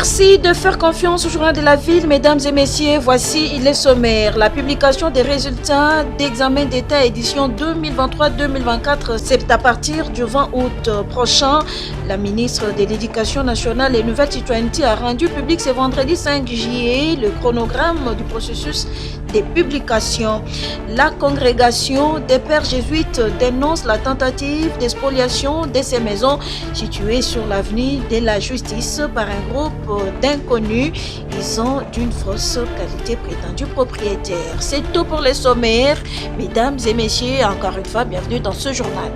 Merci de faire confiance au journal de la ville, mesdames et messieurs. Voici les sommaires. La publication des résultats d'examen d'État édition 2023-2024, c'est à partir du 20 août prochain. La ministre de l'Éducation nationale et Nouvelle Citoyenneté a rendu public ce vendredi 5 juillet le chronogramme du processus des publications. La congrégation des pères jésuites dénonce la tentative d'expoliation de ces maisons situées sur l'avenue de la Justice par un groupe d'inconnus. Ils sont d'une fausse qualité prétendue propriétaire. C'est tout pour les sommaires. Mesdames et messieurs, encore une fois, bienvenue dans ce journal.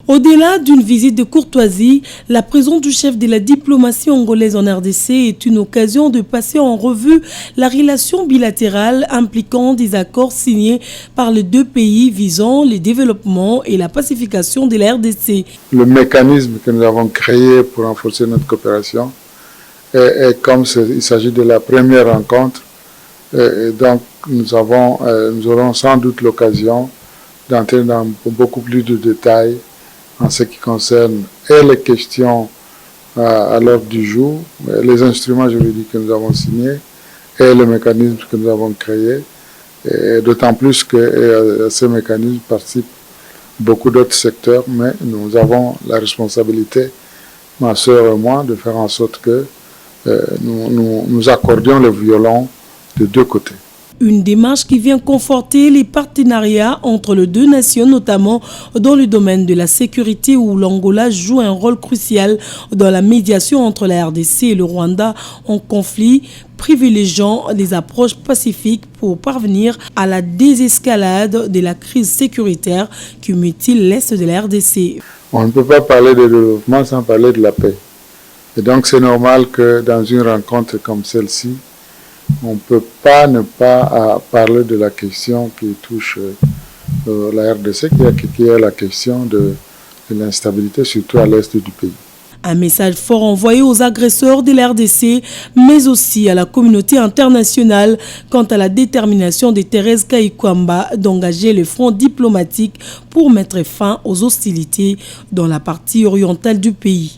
Au-delà d'une visite de courtoisie, la présence du chef de la diplomatie angolaise en RDC est une occasion de passer en revue la relation bilatérale impliquant des accords signés par les deux pays visant le développement et la pacification de la RDC. Le mécanisme que nous avons créé pour renforcer notre coopération, et comme il s'agit de la première rencontre, donc nous aurons sans doute l'occasion d'entrer dans beaucoup plus de détails en ce qui concerne et les questions à l'ordre du jour, les instruments juridiques que nous avons signés et le mécanisme que nous avons créé. D'autant plus que à ce mécanisme participent beaucoup d'autres secteurs, mais nous avons la responsabilité, ma sœur et moi, de faire en sorte que nous accordions le violon de deux côtés. Une démarche qui vient conforter les partenariats entre les deux nations, notamment dans le domaine de la sécurité où l'Angola joue un rôle crucial dans la médiation entre la RDC et le Rwanda en conflit, privilégiant des approches pacifiques pour parvenir à la désescalade de la crise sécuritaire qui mutile l'Est de la RDC. On ne peut pas parler de développement sans parler de la paix. Et donc c'est normal que dans une rencontre comme celle-ci, on ne peut pas ne pas parler de la question qui touche la RDC, qui est la question de l'instabilité, surtout à l'est du pays. Un message fort envoyé aux agresseurs de la RDC, mais aussi à la communauté internationale quant à la détermination de Thérèse Kayikwamba d'engager le front diplomatique pour mettre fin aux hostilités dans la partie orientale du pays.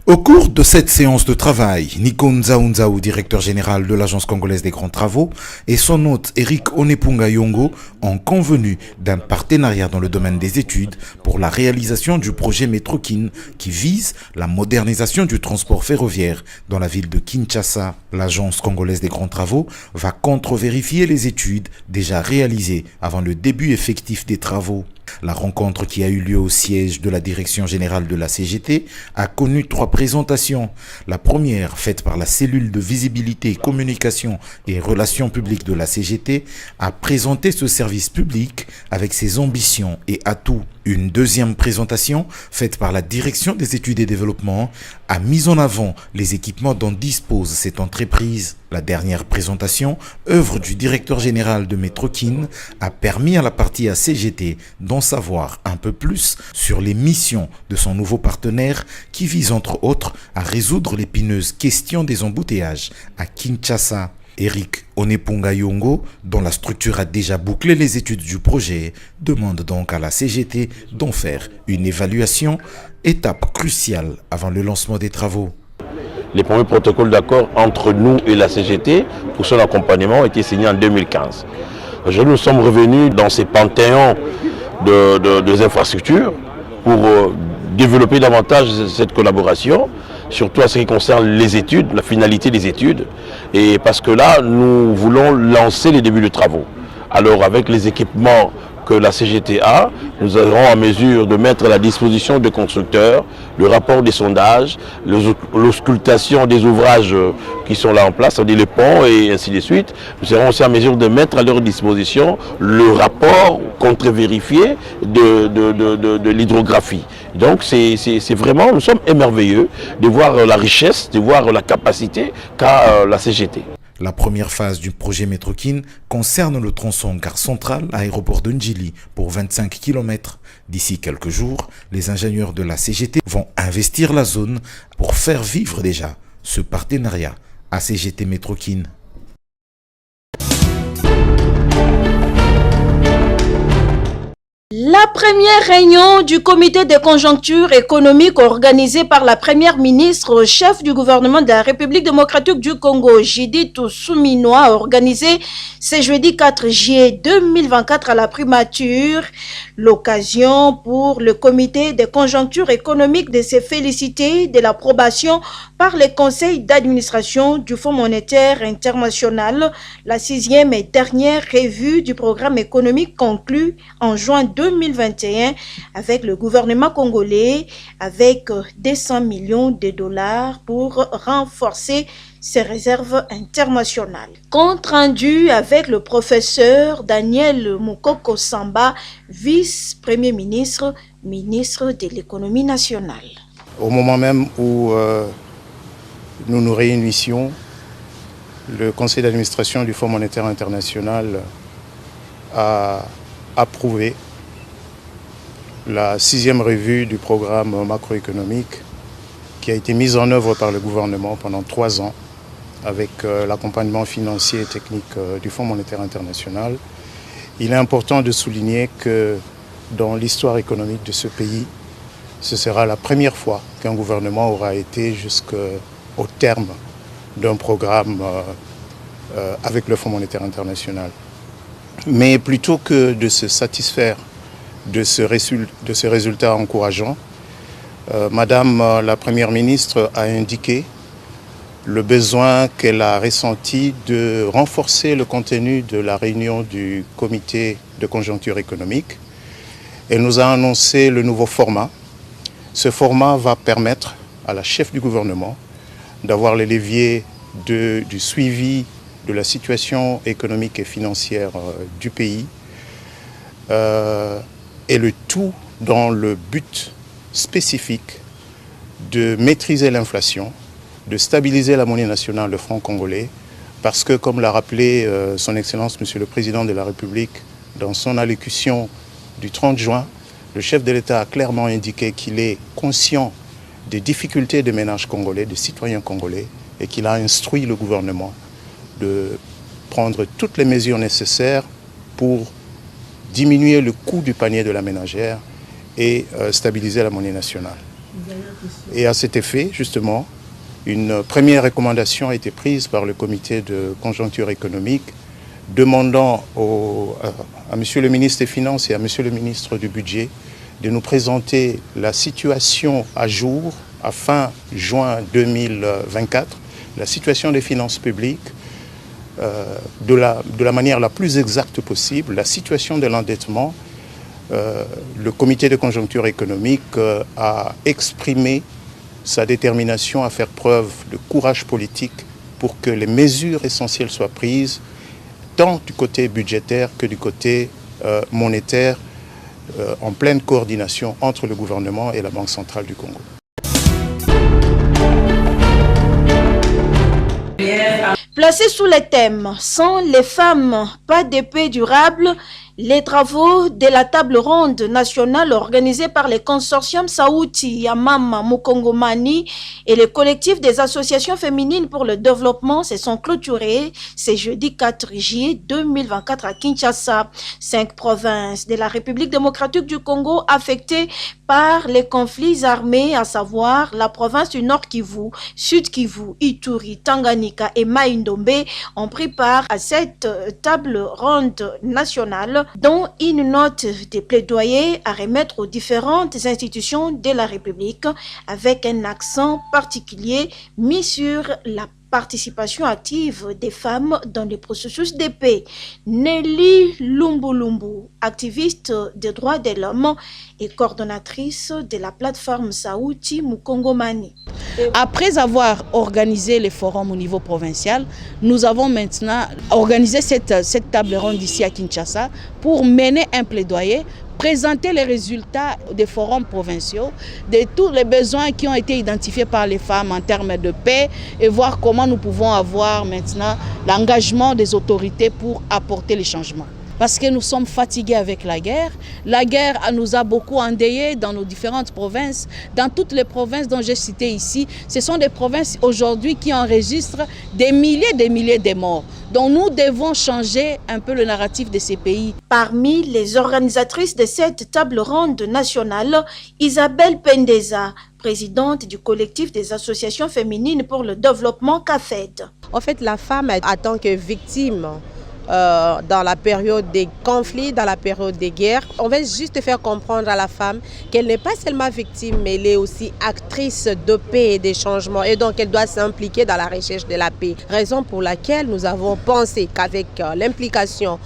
Au cours de cette séance de travail, Nico Nzaounzaou, directeur général de l'Agence congolaise des grands travaux, et son hôte Eric Onepunga Yongo ont convenu d'un partenariat dans le domaine des études pour la réalisation du projet Métrokin qui vise la modernisation du transport ferroviaire dans la ville de Kinshasa. L'Agence congolaise des grands travaux va contre-vérifier les études déjà réalisées avant le début effectif des travaux. La rencontre qui a eu lieu au siège de la direction générale de la CGT a connu 3 présentations. La première, faite par la cellule de visibilité, communication et relations publiques de la CGT, a présenté ce service public avec ses ambitions et atouts. Une deuxième présentation, faite par la direction des études et développement, a mis en avant les équipements dont dispose cette entreprise. La dernière présentation, œuvre du directeur général de Métrokin, a permis à la partie ACGT d'en savoir un peu plus sur les missions de son nouveau partenaire qui vise entre autres à résoudre l'épineuse question des embouteillages à Kinshasa. Eric Onepunga Yongo, dont la structure a déjà bouclé les études du projet, demande donc à la CGT d'en faire une évaluation, étape cruciale avant le lancement des travaux. Les premiers protocoles d'accord entre nous et la CGT pour son accompagnement ont été signés en 2015. Aujourd'hui, nous sommes revenus dans ces panthéons des infrastructures pour développer davantage cette collaboration, surtout en ce qui concerne les études, la finalité des études, et parce que là, nous voulons lancer les débuts de travaux. Alors avec les équipements que la CGT a, nous serons en mesure de mettre à la disposition des constructeurs le rapport des sondages, l'auscultation des ouvrages qui sont là en place, c'est-à-dire les ponts et ainsi de suite. Nous serons aussi en mesure de mettre à leur disposition le rapport contre-vérifié de l'hydrographie. Donc c'est vraiment, nous sommes émerveilleux de voir la richesse, de voir la capacité qu'a la CGT. La première phase du projet Métrokin concerne le tronçon gare centrale aéroport de Ndjili pour 25 km. D'ici quelques jours, les ingénieurs de la CGT vont investir la zone pour faire vivre déjà ce partenariat à CGT Métrokin. La première réunion du comité de conjoncture économique organisée par la première ministre, chef du gouvernement de la République démocratique du Congo, Judith Suminwa, organisée ce jeudi 4 juillet 2024 à la primature. L'occasion pour le comité de conjoncture économique de se féliciter de l'approbation par le conseil d'administration du Fonds monétaire international, la 6e et dernière revue du programme économique conclue en juin 2021 avec le gouvernement congolais avec 200 millions de dollars pour renforcer ses réserves internationales. Compte rendu avec le professeur Daniel Mukoko Samba, vice-premier ministre, ministre de l'économie nationale. Au moment même où nous nous réunissions, le conseil d'administration du Fonds monétaire international a approuvé la 6e revue du programme macroéconomique qui a été mise en œuvre par le gouvernement pendant 3 ans avec l'accompagnement financier et technique du Fonds monétaire international. Il est important de souligner que dans l'histoire économique de ce pays, ce sera la première fois qu'un gouvernement aura été jusqu'au terme d'un programme avec le Fonds monétaire international. Mais plutôt que de se satisfaire de ce résultat encourageant, Madame la Première ministre a indiqué le besoin qu'elle a ressenti de renforcer le contenu de la réunion du comité de conjoncture économique. Elle nous a annoncé le nouveau format. Ce format va permettre à la chef du gouvernement d'avoir les leviers du suivi de la situation économique et financière du pays et le tout dans le but spécifique de maîtriser l'inflation, de stabiliser la monnaie nationale, le franc congolais, parce que, comme l'a rappelé son Excellence, Monsieur le Président de la République, dans son allocution du 30 juin, le chef de l'État a clairement indiqué qu'il est conscient des difficultés des ménages congolais, des citoyens congolais, et qu'il a instruit le gouvernement de prendre toutes les mesures nécessaires pour diminuer le coût du panier de la ménagère et stabiliser la monnaie nationale. Et à cet effet, justement, une première recommandation a été prise par le comité de conjoncture économique demandant à Monsieur le ministre des Finances et à Monsieur le ministre du Budget de nous présenter la situation à jour à fin juin 2024, la situation des finances publiques de la manière la plus exacte possible, la situation de l'endettement. Le comité de conjoncture économique a exprimé sa détermination à faire preuve de courage politique pour que les mesures essentielles soient prises, tant du côté budgétaire que du côté monétaire, en pleine coordination entre le gouvernement et la Banque centrale du Congo. Placé sous le thème « Sans les femmes, pas de paix durable », les travaux de la table ronde nationale organisée par le consortium Sauti ya Mama Mukongomani et le collectif des associations féminines pour le développement se sont clôturés ce jeudi 4 juillet 2024 à Kinshasa. 5 provinces de la République démocratique du Congo affectées par les conflits armés, à savoir la province du Nord Kivu, Sud Kivu, Ituri, Tanganyika et Mai-Ndombe, ont pris part à cette table ronde nationale, dont une note de plaidoyer à remettre aux différentes institutions de la République, avec un accent particulier mis sur la participation active des femmes dans le processus de paix. Nelly Lumbulumbu, activiste des droits de l'homme et coordonnatrice de la plateforme Sauti Mukongomani. Après avoir organisé les forums au niveau provincial, nous avons maintenant organisé cette table ronde ici à Kinshasa pour mener un plaidoyer, présenter les résultats des forums provinciaux, de tous les besoins qui ont été identifiés par les femmes en termes de paix et voir comment nous pouvons avoir maintenant l'engagement des autorités pour apporter les changements. parce que nous sommes fatigués avec la guerre. La guerre nous a beaucoup endeuillés dans nos différentes provinces. Dans toutes les provinces dont j'ai cité ici, ce sont des provinces aujourd'hui qui enregistrent des milliers de morts. Donc nous devons changer un peu le narratif de ces pays. Parmi les organisatrices de cette table ronde nationale, Isabelle Pendeza, présidente du collectif des associations féminines pour le développement CAFED. En fait, la femme, en tant que victime dans la période des conflits, dans la période des guerres, on va juste faire comprendre à la femme qu'elle n'est pas seulement victime, mais elle est aussi actrice de paix et des changements. Et donc, elle doit s'impliquer dans la recherche de la paix. Raison pour laquelle nous avons pensé qu'avec l'implication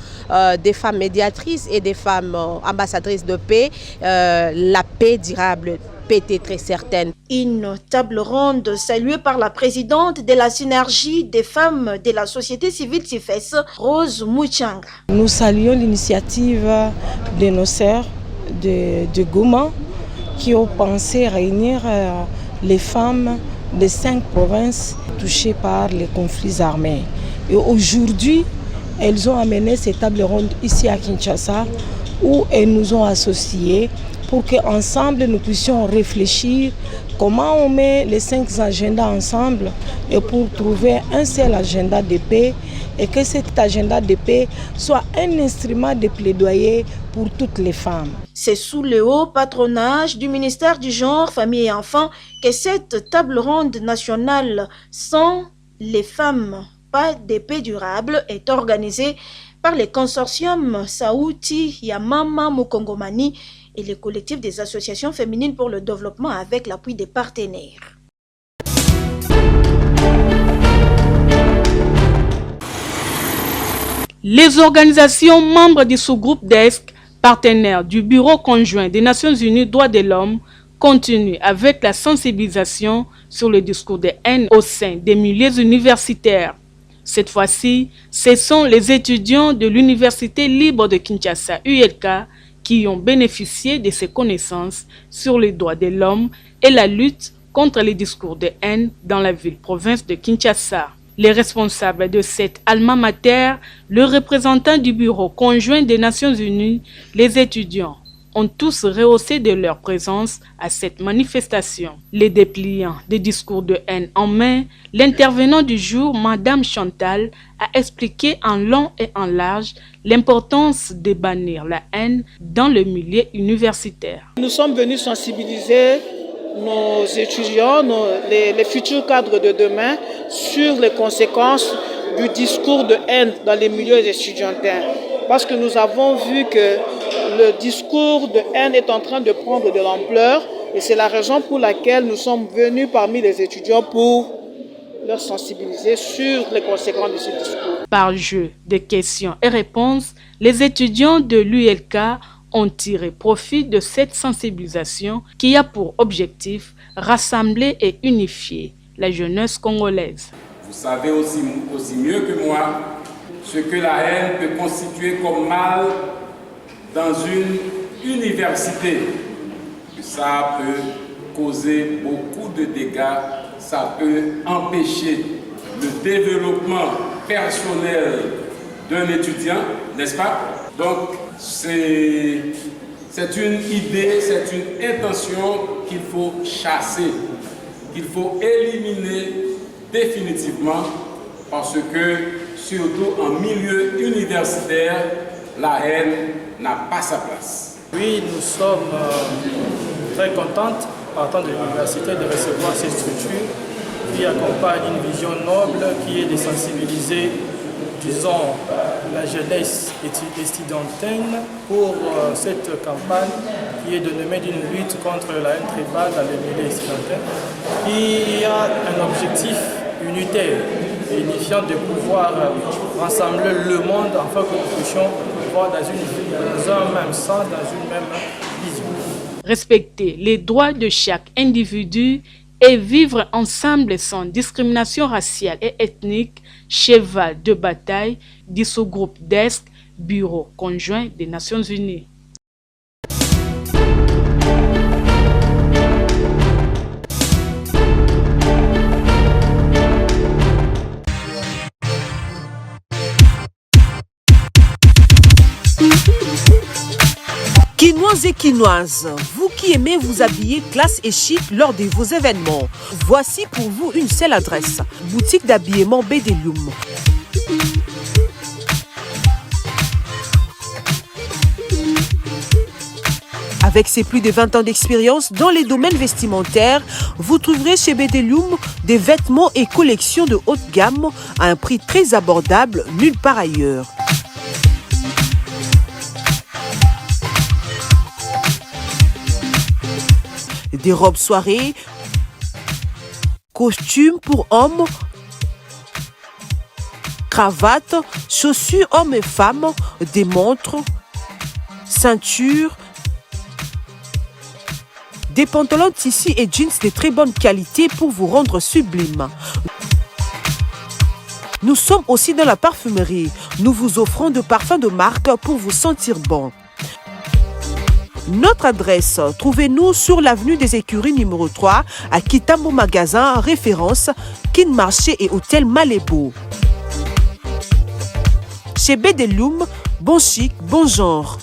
des femmes médiatrices et des femmes ambassadrices de paix, la paix durable peut être certaine. Une table ronde saluée par la présidente de la synergie des femmes de la société civile CIFES, Rose Mouchanga. Nous saluons l'initiative de nos sœurs de Goma qui ont pensé réunir les femmes des 5 provinces touchées par les conflits armés. Et aujourd'hui, elles ont amené cette table ronde ici à Kinshasa où elles nous ont associés pour qu'ensemble nous puissions réfléchir comment on met les 5 agendas ensemble et pour trouver un seul agenda de paix et que cet agenda de paix soit un instrument de plaidoyer pour toutes les femmes. C'est sous le haut patronage du ministère du Genre, Famille et Enfants que cette table ronde nationale sans les femmes, pas de paix durable est organisée par les consortiums Saouti, Yamama, Mukongomani et le collectif des associations féminines pour le développement avec l'appui des partenaires. Les organisations membres du sous-groupe DESC, partenaires du Bureau conjoint des Nations Unies Droits de l'Homme, continuent avec la sensibilisation sur le discours de haine au sein des milieux universitaires. Cette fois-ci, ce sont les étudiants de l'Université libre de Kinshasa, ULK, qui ont bénéficié de ces connaissances sur les droits de l'homme et la lutte contre les discours de haine dans la ville-province de Kinshasa. Les responsables de cette alma mater, le représentant du Bureau conjoint des Nations Unies, les étudiants, ont tous rehaussé de leur présence à cette manifestation. Les dépliants des discours de haine en main, l'intervenant du jour, Madame Chantal, a expliqué en long et en large l'importance de bannir la haine dans le milieu universitaire. Nous sommes venus sensibiliser nos étudiants, les futurs cadres de demain, sur les conséquences du discours de haine dans les milieux étudiantins. Parce que nous avons vu que le discours de haine est en train de prendre de l'ampleur et c'est la raison pour laquelle nous sommes venus parmi les étudiants pour leur sensibiliser sur les conséquences de ce discours. Par jeu de questions et réponses, les étudiants de l'ULK ont tiré profit de cette sensibilisation qui a pour objectif rassembler et unifier la jeunesse congolaise. Vous savez aussi mieux que moi ce que la haine peut constituer comme mal dans une université. Ça peut causer beaucoup de dégâts, ça peut empêcher le développement personnel d'un étudiant, n'est-ce pas? Donc c'est une idée, c'est une intention qu'il faut chasser, qu'il faut éliminer définitivement parce que surtout en milieu universitaire, la haine n'a pas sa place. Oui, nous sommes très contentes, partant de l'université, de recevoir ces structures qui accompagnent une vision noble qui est de sensibiliser, disons, la jeunesse estudiantine pour cette campagne qui est dénommée d'une lutte contre la haine tribale dans les milieux estudiantins. Il y a un objectif unitaire et unifiant de pouvoir rassembler le monde afin que nous puissions voir dans un même sens, dans une même vision. Respecter les droits de chaque individu et vivre ensemble sans discrimination raciale et ethnique, cheval de bataille du sous-groupe DESC, Bureau conjoint des Nations Unies. Quinois et quinoises, vous qui aimez vous habiller classe et chic lors de vos événements, voici pour vous une seule adresse. Boutique d'habillement Bédélium. Avec ses plus de 20 ans d'expérience dans les domaines vestimentaires, vous trouverez chez Bédélium des vêtements et collections de haute gamme à un prix très abordable nulle part ailleurs. Des robes soirées, costumes pour hommes, cravates, chaussures hommes et femmes, des montres, ceintures, des pantalons tissus et jeans de très bonne qualité pour vous rendre sublime. Nous sommes aussi dans la parfumerie. Nous vous offrons de parfums de marque pour vous sentir bon. Notre adresse, trouvez-nous sur l'avenue des Écuries numéro 3 à Kitambo Magasin, référence Kin Marché et Hôtel Malébo. Chez Bédélium, bon chic, bon genre.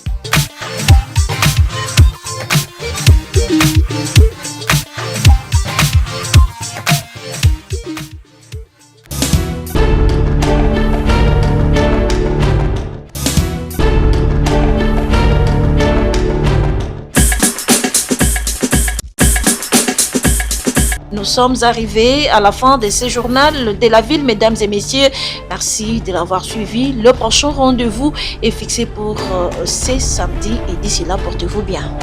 Nous sommes arrivés à la fin de ce journal de la ville, mesdames et messieurs. Merci de l'avoir suivi. Le prochain rendez-vous est fixé pour ce samedi et d'ici là, portez-vous bien.